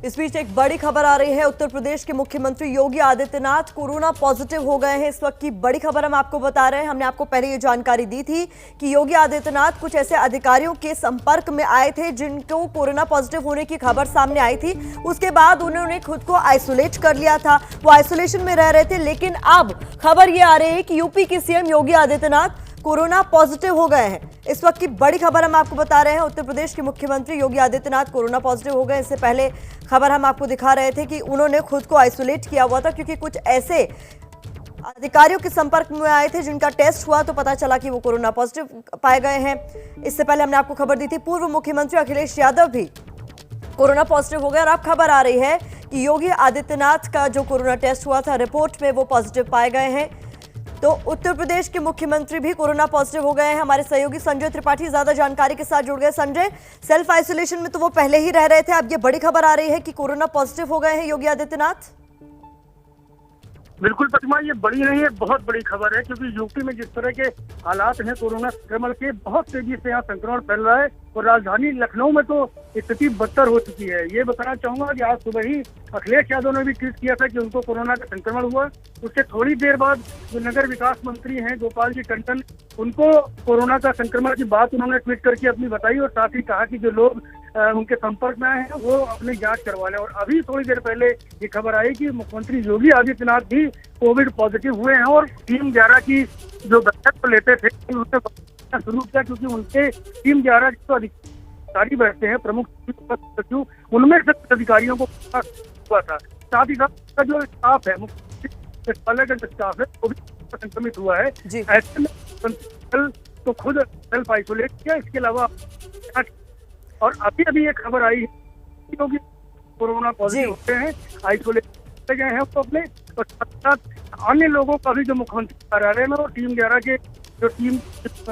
इस बीच एक बड़ी खबर आ रही है। उत्तर प्रदेश के मुख्यमंत्री योगी आदित्यनाथ कोरोना पॉजिटिव हो गए हैं। इस वक्त की बड़ी खबर हम आपको बता रहे हैं। हमने आपको पहले ये जानकारी दी थी कि योगी आदित्यनाथ कुछ ऐसे अधिकारियों के संपर्क में आए थे जिनको कोरोना पॉजिटिव होने की खबर सामने आई थी। उसके बाद उन्होंने खुद को आइसोलेट कर लिया था, वो आइसोलेशन में रह रहे थे। लेकिन अब खबर ये आ रही है कि यूपी के CM Yogi Adityanath corona positive हो गए हैं। इस वक्त की बड़ी खबर हम आपको बता रहे हैं। उत्तर प्रदेश के मुख्यमंत्री योगी आदित्यनाथ कोरोना पॉजिटिव हो गए। इससे पहले खबर हम आपको दिखा रहे थे कि उन्होंने खुद को आइसोलेट किया हुआ था क्योंकि कुछ ऐसे अधिकारियों के संपर्क में आए थे जिनका टेस्ट हुआ तो पता चला कि वो कोरोना पॉजिटिव पाए गए हैं। इससे पहले हमने आपको खबर दी थी पूर्व मुख्यमंत्री अखिलेश यादव भी कोरोना पॉजिटिव हो गए और अब खबर आ रही है कि योगी आदित्यनाथ का जो कोरोना टेस्ट हुआ था रिपोर्ट में वो पॉजिटिव पाए गए हैं। तो उत्तर प्रदेश के मुख्यमंत्री भी कोरोना पॉजिटिव हो गए हैं। हमारे सहयोगी संजय त्रिपाठी ज्यादा जानकारी के साथ जुड़ गए। संजय, सेल्फ आइसोलेशन में तो वो पहले ही रह रहे थे, अब ये बड़ी खबर आ रही है कि कोरोना पॉजिटिव हो गए हैं योगी आदित्यनाथ। बिल्कुल प्रतिमा, ये बड़ी नहीं है, बहुत बड़ी खबर है क्योंकि यूपी में जिस तरह के हालात हैं कोरोना संक्रमण के, बहुत तेजी से यहाँ संक्रमण फैल रहा है और राजधानी लखनऊ में तो स्थिति बदतर हो चुकी है। ये बताना चाहूंगा कि आज सुबह ही अखिलेश यादव ने भी ट्वीट किया था कि उनको कोरोना का संक्रमण हुआ। उसके थोड़ी देर बाद जो नगर विकास मंत्री हैं गोपाल जी टंडन, उनको कोरोना का संक्रमण की बात उन्होंने ट्वीट करके अपनी बताई और साथ ही कहा कि जो लोग उनके संपर्क में आए हैं वो अपनी जांच करवा लें। और अभी थोड़ी देर पहले ये खबर आई कि मुख्यमंत्री योगी आदित्यनाथ भी कोविड पॉजिटिव हुए हैं और टीम 11 की जो बैठक लेते थे उन्होंने शुरू किया क्योंकि उनके टीम 11 जो अधिकारी बैठते हैं प्रमुख सचिव, उनमें से अधिकारियों को हुआ था। साथ ही साथ जो स्टाफ है मुख्य का स्टाफ है वो भी संक्रमित हुआ है। ऐसे में तो खुद सेल्फ आइसोलेट किया। इसके अलावा और अभी एक खबर आई है क्योंकि कोरोना पॉजिटिव होते हैं, आइसोलेट गए हैं तो अपने और साथ अन्य लोगों का भी जो मुख्यमंत्री कार्यालय में और टीम 11 के जो टीम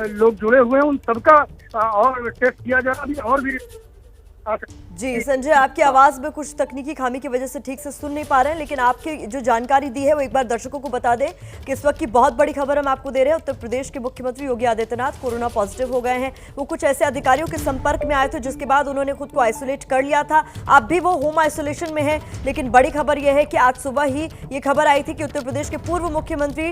लोग जुड़े हुए हैं उन सबका और टेस्ट किया जा रहा। अभी और भी जी संजय, आपकी आवाज में कुछ तकनीकी खामी की वजह से ठीक से सुन नहीं पा रहे हैं, लेकिन आपकी जो जानकारी दी है वो एक बार दर्शकों को बता दें कि इस वक्त की बहुत बड़ी खबर हम आपको दे रहे हैं। उत्तर प्रदेश के मुख्यमंत्री योगी आदित्यनाथ कोरोना पॉजिटिव हो गए हैं। वो कुछ ऐसे अधिकारियों के संपर्क में आए थे जिसके बाद उन्होंने खुद को आइसोलेट कर लिया था। अब भी वो होम आइसोलेशन में है। लेकिन बड़ी खबर यह है कि आज सुबह ही ये खबर आई थी कि उत्तर प्रदेश के पूर्व मुख्यमंत्री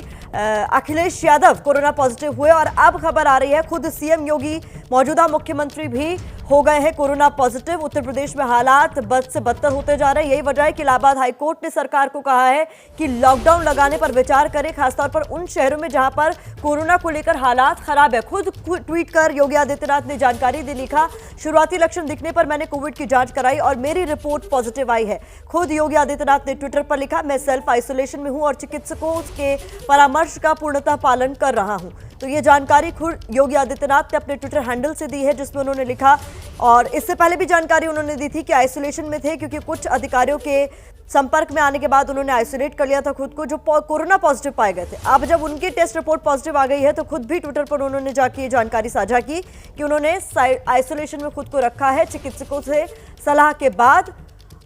अखिलेश यादव कोरोना पॉजिटिव हुए और अब खबर आ रही है खुद सीएम योगी मौजूदा मुख्यमंत्री भी हो गए हैं कोरोना पॉजिटिव। उत्तर प्रदेश में हालात बद से बदतर होते जा रहे हैं। यही वजह है कि इलाहाबाद हाईकोर्ट ने सरकार को कहा है कि लॉकडाउन लगाने पर विचार करें, खासतौर पर उन शहरों में जहां पर कोरोना को लेकर हालात खराब है। खुद ट्वीट कर योगी आदित्यनाथ ने जानकारी दी, लिखा शुरुआती लक्षण दिखने पर मैंने कोविड की जांच कराई और मेरी रिपोर्ट पॉजिटिव आई है। खुद योगी आदित्यनाथ ने ट्विटर पर लिखा, मैं सेल्फ आइसोलेशन में हूं और चिकित्सकों के परामर्श का पूर्णतः पालन कर रहा हूं। तो ये जानकारी खुद योगी आदित्यनाथ ने अपने ट्विटर हैंडल से दी है जिसमें उन्होंने लिखा। और इससे पहले भी जानकारी उन्होंने दी थी कि आइसोलेशन में थे क्योंकि कुछ अधिकारियों के संपर्क में आने के बाद उन्होंने आइसोलेट कर लिया था खुद को, जो कोरोना पॉजिटिव पाए गए थे। अब जब उनकी टेस्ट रिपोर्ट पॉजिटिव आ गई है तो खुद भी ट्विटर पर उन्होंने जाके ये जानकारी साझा की कि उन्होंने आइसोलेशन में खुद को रखा है चिकित्सकों से सलाह के बाद।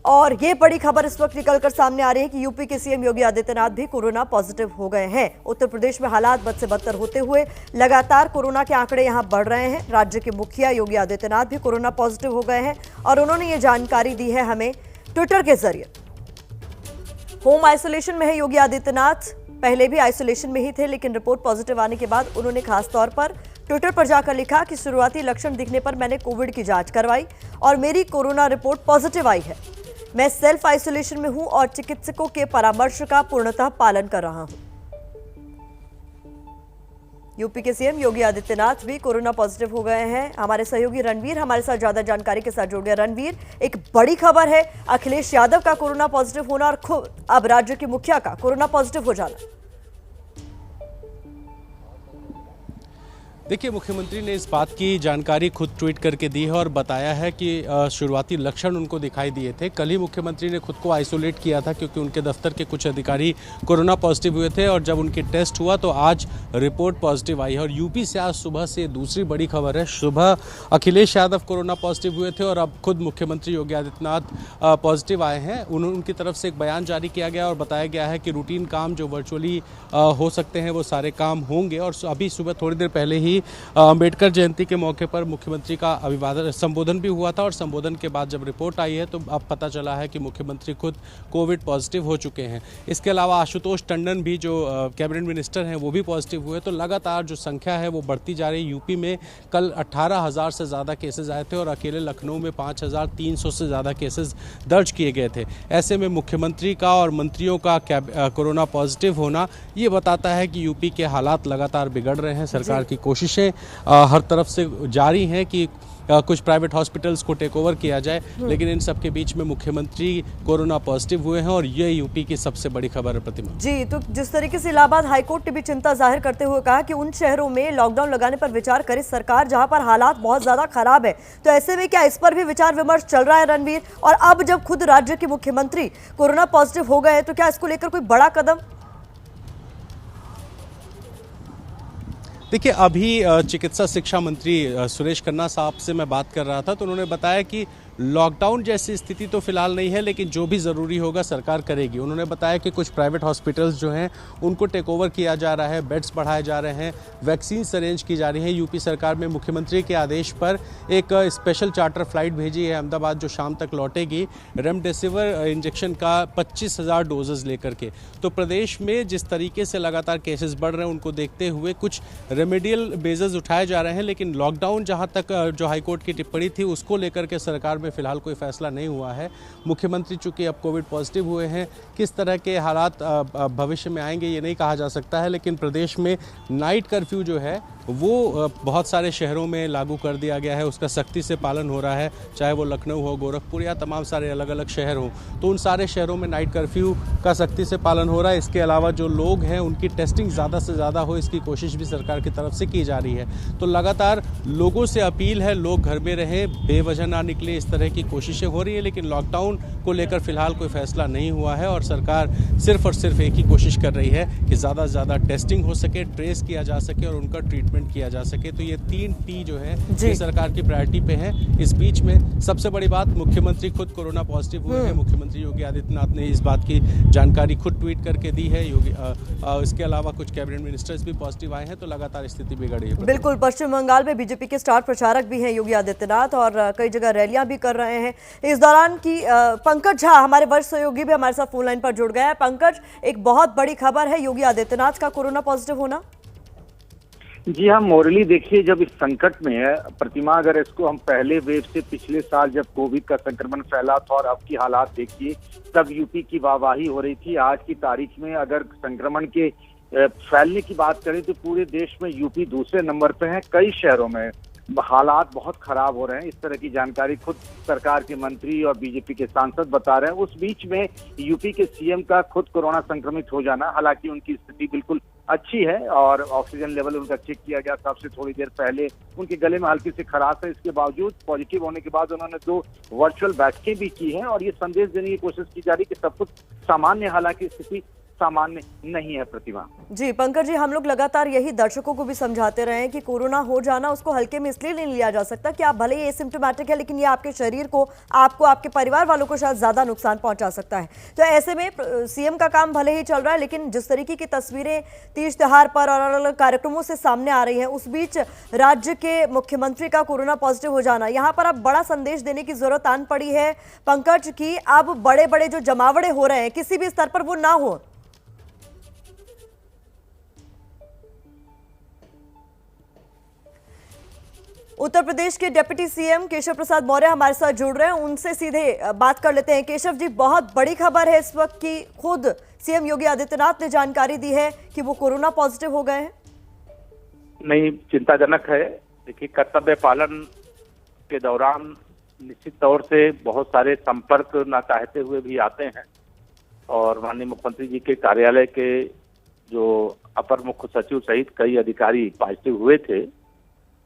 और ये बड़ी खबर इस वक्त निकलकर सामने आ रही है कि यूपी के सीएम योगी आदित्यनाथ भी कोरोना पॉजिटिव हो गए हैं। उत्तर प्रदेश में हालात बद से बदतर होते हुए लगातार कोरोना के आंकड़े यहां बढ़ रहे हैं। राज्य के मुखिया योगी आदित्यनाथ भी कोरोना पॉजिटिव हो गए हैं और उन्होंने ये जानकारी दी है हमें ट्विटर के जरिए। होम आइसोलेशन में है योगी आदित्यनाथ, पहले भी आइसोलेशन में ही थे लेकिन रिपोर्ट पॉजिटिव आने के बाद उन्होंने खास तौर पर ट्विटर पर जाकर लिखा कि शुरुआती लक्षण दिखने पर मैंने कोविड की जांच करवाई और मेरी कोरोना रिपोर्ट पॉजिटिव आई है। मैं सेल्फ आइसोलेशन में हूं और चिकित्सकों के परामर्श का पूर्णतः पालन कर रहा हूं। यूपी के सीएम योगी आदित्यनाथ भी कोरोना पॉजिटिव हो गए हैं। हमारे सहयोगी रणवीर हमारे साथ ज्यादा जानकारी के साथ जुड़ गया। रणवीर, एक बड़ी खबर है अखिलेश यादव का कोरोना पॉजिटिव होना और खुद अब राज्य के मुखिया का कोरोना पॉजिटिव हो जाना। देखिए, मुख्यमंत्री ने इस बात की जानकारी खुद ट्वीट करके दी है और बताया है कि शुरुआती लक्षण उनको दिखाई दिए थे। कल ही मुख्यमंत्री ने खुद को आइसोलेट किया था क्योंकि उनके दफ्तर के कुछ अधिकारी कोरोना पॉजिटिव हुए थे और जब उनके टेस्ट हुआ तो आज रिपोर्ट पॉजिटिव आई है। और यूपी से आज सुबह से दूसरी बड़ी खबर है। सुबह अखिलेश यादव कोरोना पॉजिटिव हुए थे और अब खुद मुख्यमंत्री योगी आदित्यनाथ पॉजिटिव आए हैं। उनकी तरफ से एक बयान जारी किया गया और बताया गया है कि रूटीन काम जो वर्चुअली हो सकते हैं वो सारे काम होंगे। और अभी सुबह थोड़ी देर पहले ही अभी अम्बेडकर जयंती के मौके पर मुख्यमंत्री का अभिवादन संबोधन भी हुआ था और संबोधन के बाद जब रिपोर्ट आई है तो अब पता चला है कि मुख्यमंत्री खुद कोविड पॉजिटिव हो चुके हैं। इसके अलावा आशुतोष टंडन भी जो कैबिनेट मिनिस्टर हैं वो भी पॉजिटिव हुए। तो लगातार जो संख्या है वो बढ़ती जा रही है। यूपी में कल 18,000 से ज़्यादा केसेज आए थे और अकेले लखनऊ में 5,300 से ज़्यादा केसेज दर्ज किए गए थे। ऐसे में मुख्यमंत्री का और मंत्रियों का कोरोना पॉजिटिव होना ये बताता है कि यूपी के हालात लगातार बिगड़ रहे हैं। सरकार की कोशिशें हर तरफ से जारी हैं कि कुछ प्राइवेट हॉस्पिटल्स को टेक ओवर किया जाए, लेकिन इन सब के बीच में मुख्यमंत्री कोरोना पॉजिटिव हुए हैं और ये यूपी की सबसे बड़ी खबर है। प्रतिमा जी, तो जिस तरीके से इलाहाबाद हाईकोर्ट ने भी चिंता जाहिर करते हुए कहा कि उन शहरों में लॉकडाउन लगाने पर विचार करे सरकार जहां पर हालात बहुत ज्यादा खराब है, तो ऐसे में क्या इस पर भी विचार विमर्श चल रहा है रणवीर? और अब जब खुद राज्य के मुख्यमंत्री कोरोना पॉजिटिव हो गए हैं तो क्या इसको लेकर कोई बड़ा कदम? देखिए, अभी चिकित्सा शिक्षा मंत्री सुरेश खन्ना साहब से मैं बात कर रहा था तो उन्होंने बताया कि लॉकडाउन जैसी स्थिति तो फिलहाल नहीं है, लेकिन जो भी ज़रूरी होगा सरकार करेगी। उन्होंने बताया कि कुछ प्राइवेट हॉस्पिटल्स जो हैं उनको टेक ओवर किया जा रहा है, बेड्स बढ़ाए जा रहे हैं, वैक्सीन अरेंज की जा रही है। यूपी सरकार में मुख्यमंत्री के आदेश पर एक स्पेशल चार्टर फ्लाइट भेजी है अहमदाबाद, जो शाम तक लौटेगी रेमडेसिविर इंजेक्शन का 25,000 डोजेज लेकर के। तो प्रदेश में जिस तरीके से लगातार केसेस बढ़ रहे हैं उनको देखते हुए कुछ रेमेडियल मेजर्स उठाए जा रहे हैं, लेकिन लॉकडाउन जहाँ तक जो हाईकोर्ट की टिप्पणी थी उसको लेकर के सरकार में फिलहाल कोई फैसला नहीं हुआ है। मुख्यमंत्री चूंकि अब कोविड पॉजिटिव हुए हैं, किस तरह के हालात भविष्य में आएंगे ये नहीं कहा जा सकता है, लेकिन प्रदेश में नाइट कर्फ्यू जो है वो बहुत सारे शहरों में लागू कर दिया गया है। उसका सख्ती से पालन हो रहा है, चाहे वो लखनऊ हो, गोरखपुर या तमाम सारे अलग अलग शहर हों। तो उन सारे शहरों में नाइट कर्फ्यू का सख्ती से पालन हो रहा है। इसके अलावा जो लोग हैं उनकी टेस्टिंग ज़्यादा से ज़्यादा हो, इसकी कोशिश भी सरकार की तरफ से की जा रही है। तो लगातार लोगों से अपील है, लोग घर में रहें, बेवजह ना निकले, इस तरह की कोशिशें हो रही है। लेकिन लॉकडाउन को लेकर फिलहाल कोई फैसला नहीं हुआ है और सरकार सिर्फ और सिर्फ एक ही कोशिश कर रही है कि ज़्यादा से ज़्यादा टेस्टिंग हो सके, ट्रेस किया जा सके और उनका ट्रीटमेंट किया जा सके। तो ये 3 T जो है ये सरकार की प्रायोरिटी पे है। इस बीच में सबसे बड़ी बात, मुख्यमंत्री खुद कोरोना पॉजिटिव हुए हैं। मुख्यमंत्री योगी आदित्यनाथ ने इस बात की जानकारी खुद ट्वीट करके दी है। इसके अलावा कुछ कैबिनेट मिनिस्टर्स भी पॉजिटिव आए हैं, तो लगातार स्थिति बिगड़ी है। बिल्कुल, पश्चिम बंगाल में बीजेपी के स्टार प्रचारक भी हैं योगी आदित्यनाथ और कई जगह रैलियां भी कर रहे हैं। इस दौरान की पंकज झा हमारे वरिष्ठ सहयोगी भी हमारे साथ फोन लाइन पर जुड़ गए हैं। पंकज, एक बहुत बड़ी खबर है योगी आदित्यनाथ का कोरोना पॉजिटिव होना। जी हाँ मोरली, देखिए जब इस संकट में है प्रतिमा, अगर इसको हम पहले वेव से पिछले साल जब कोविड का संक्रमण फैला था और अब की हालात देखिए, तब यूपी की वाहवाही हो रही थी। आज की तारीख में अगर संक्रमण के फैलने की बात करें तो पूरे देश में यूपी दूसरे नंबर पे है। कई शहरों में हालात बहुत खराब हो रहे हैं। इस तरह की जानकारी खुद सरकार के मंत्री और बीजेपी के सांसद बता रहे हैं। उस बीच में यूपी के सीएम का खुद कोरोना संक्रमित हो जाना, हालांकि उनकी स्थिति बिल्कुल अच्छी है और ऑक्सीजन लेवल उनका चेक किया गया था सबसे थोड़ी देर पहले। उनके गले में हल्की सी खराश है, इसके बावजूद पॉजिटिव होने के बाद उन्होंने 2 वर्चुअल बैठकें भी की हैं और ये संदेश देने की कोशिश की जा रही है कि सब कुछ सामान्य, हालांकि स्थिति सामान्य नहीं है। प्रतिमा जी, पंकज जी, हम लोग लगातार यही दर्शकों को भी समझाते रहे हैं कि कोरोना हो जाना उसको हल्के में इसलिए नहीं लिया जा सकता कि आप भले ही एसिम्प्टोमेटिक है, लेकिन ये आपके शरीर को, आपको, आपके परिवार वालों को शायद ज्यादा नुकसान पहुंचा सकता है। तो ऐसे में सीएम का काम भले ही चल रहा है, लेकिन जिस तरीके की तस्वीरें तीज त्योहार पर और अलग अलग कार्यक्रमों से सामने आ रही हैं, उस बीच राज्य के मुख्यमंत्री का कोरोना पॉजिटिव हो जाना, यहाँ पर अब बड़ा संदेश देने की जरूरत आन पड़ी है पंकज की अब बड़े बड़े जो जमावड़े हो रहे हैं किसी भी स्तर पर वो ना हो। उत्तर प्रदेश के डिप्टी सीएम केशव प्रसाद मौर्य हमारे साथ जुड़ रहे हैं, उनसे सीधे बात कर लेते हैं। केशव जी, बहुत बड़ी खबर है इस वक्त की खुद सीएम योगी आदित्यनाथ ने जानकारी दी है कि वो कोरोना पॉजिटिव हो गए हैं। नहीं, चिंताजनक है। देखिए, कर्तव्य पालन के दौरान निश्चित तौर से बहुत सारे संपर्क ना चाहते हुए भी आते हैं और माननीय मुख्यमंत्री जी के कार्यालय के जो अपर मुख्य सचिव सहित कई अधिकारी पॉजिटिव हुए थे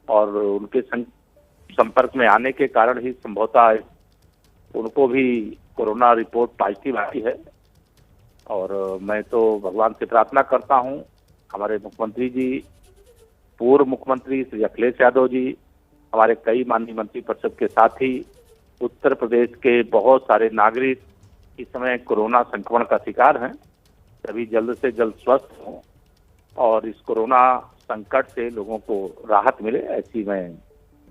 और उनके संपर्क में आने के कारण ही संभवतः उनको भी कोरोना रिपोर्ट पॉजिटिव आई है। और मैं तो भगवान से प्रार्थना करता हूं, हमारे मुख्यमंत्री जी, पूर्व मुख्यमंत्री श्री अखिलेश यादव जी, हमारे कई माननीय मंत्री परिषद के साथ ही उत्तर प्रदेश के बहुत सारे नागरिक इस समय कोरोना संक्रमण का शिकार हैं, सभी जल्द से जल्द स्वस्थ हों और इस कोरोना संकट से लोगों को राहत मिले, ऐसी मैं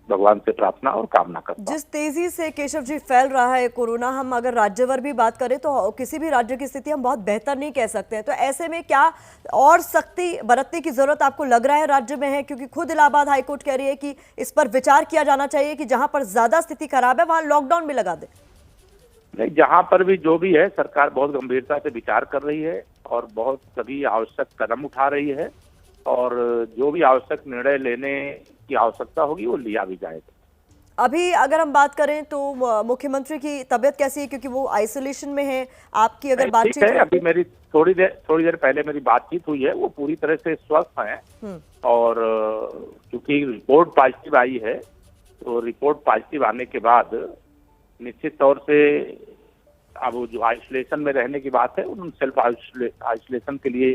भगवान से प्रार्थना और कामना करता हूँ। जिस तेजी से केशव जी फैल रहा है कोरोना, हम अगर राज्यवार भी बात करें तो किसी भी राज्य की स्थिति हम बहुत बेहतर नहीं कह सकते हैं। तो ऐसे में क्या और सख्ती बरतने की जरूरत आपको लग रहा है राज्य में है? क्योंकि खुद इलाहाबाद हाईकोर्ट कह रही है कि इस पर विचार किया जाना चाहिए कि जहां पर ज्यादा स्थिति खराब है वहां लॉकडाउन भी लगा दे। नहीं, जहाँ पर भी जो भी है सरकार बहुत गंभीरता से विचार कर रही है और बहुत सभी आवश्यक कदम उठा रही है, और जो भी आवश्यक निर्णय लेने की आवश्यकता होगी वो लिया भी जाएगा। अभी अगर हम बात करें तो मुख्यमंत्री की तबीयत कैसी है, क्योंकि वो आइसोलेशन में है? आपकी अगर बातचीत है, अभी मेरी थोड़ी देर पहले मेरी बातचीत हुई है, वो पूरी तरह से स्वस्थ हैं। और क्योंकि रिपोर्ट पॉजिटिव आई है, तो रिपोर्ट पॉजिटिव आने के बाद निश्चित तौर से अब जो आइसोलेशन में रहने की बात है, उन्होंने सेल्फ आइसोलेशन के लिए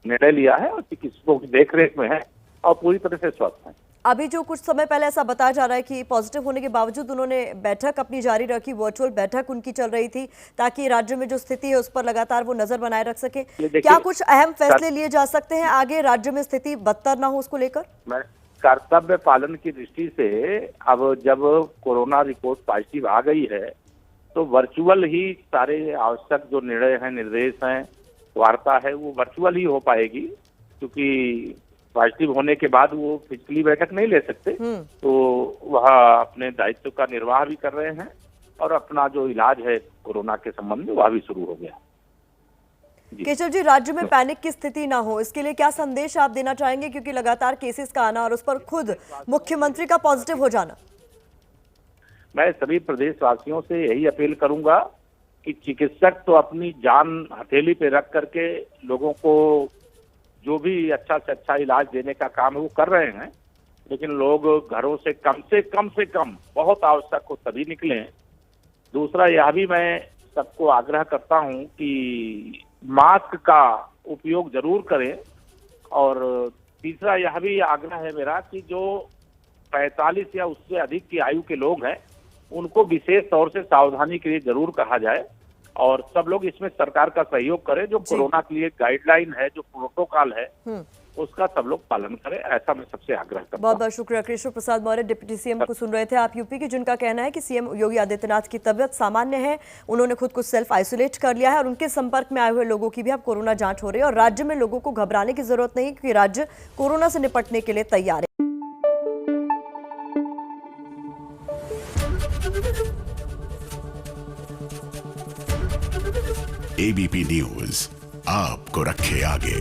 निर्णय लिया है और चिकित्सकों की देखरेख में है और पूरी तरह से स्वस्थ हैं। अभी जो कुछ समय पहले ऐसा बताया जा रहा है कि पॉजिटिव होने के बावजूद उन्होंने बैठक अपनी जारी रखी, वर्चुअल बैठक उनकी चल रही थी ताकि राज्य में जो स्थिति है उस पर लगातार वो नजर बनाए रख सके। क्या कुछ अहम फैसले लिए जा सकते हैं आगे राज्य में स्थिति बदतर ना हो उसको लेकर? मैं कर्तव्य पालन की दृष्टि से अब जब कोरोना रिपोर्ट पॉजिटिव आ गई है तो वर्चुअल ही सारे आवश्यक जो निर्णय हैं, निर्देश हैं, वार्ता है, वो वर्चुअल ही हो पाएगी, क्योंकि पॉजिटिव होने के बाद वो फिजिकली बैठक नहीं ले सकते। तो वह अपने दायित्व का निर्वाह भी कर रहे हैं और अपना जो इलाज है कोरोना के संबंध में वह भी शुरू हो गया। केशव जी, राज्य में पैनिक की स्थिति ना हो इसके लिए क्या संदेश आप देना चाहेंगे? क्योंकि लगातार केसेस का आना और उस पर खुद मुख्यमंत्री का पॉजिटिव हो जाना। मैं सभी प्रदेशवासियों से यही अपील करूंगा कि चिकित्सक तो अपनी जान हथेली पे रख करके लोगों को जो भी अच्छा से अच्छा इलाज देने का काम है वो कर रहे हैं, लेकिन लोग घरों से कम बहुत आवश्यक हो तभी निकलें। दूसरा यह भी मैं सबको आग्रह करता हूं कि मास्क का उपयोग जरूर करें, और तीसरा यह भी आग्रह है मेरा कि जो 45 या उससे अधिक की आयु के लोग हैं उनको विशेष तौर से सावधानी के लिए जरूर कहा जाए, और सब लोग इसमें सरकार का सहयोग करें। जो कोरोना के लिए गाइडलाइन है, जो प्रोटोकॉल है, उसका सब लोग पालन करें, ऐसा मैं सबसे आग्रह करता हूं। बहुत बहुत शुक्रिया। केशव प्रसाद मौर्य, डिप्टी सीएम को सुन रहे थे आप यूपी की, जिनका कहना है कि सीएम योगी आदित्यनाथ की तबियत सामान्य है, उन्होंने खुद को सेल्फ आइसोलेट कर लिया है और उनके संपर्क में आए हुए लोगों की भी अब कोरोना जांच हो रही है। और राज्य में लोगों को घबराने की जरूरत नहीं, क्योंकि राज्य कोरोना से निपटने के लिए तैयार है। एबीपी न्यूज आपको रखे आगे।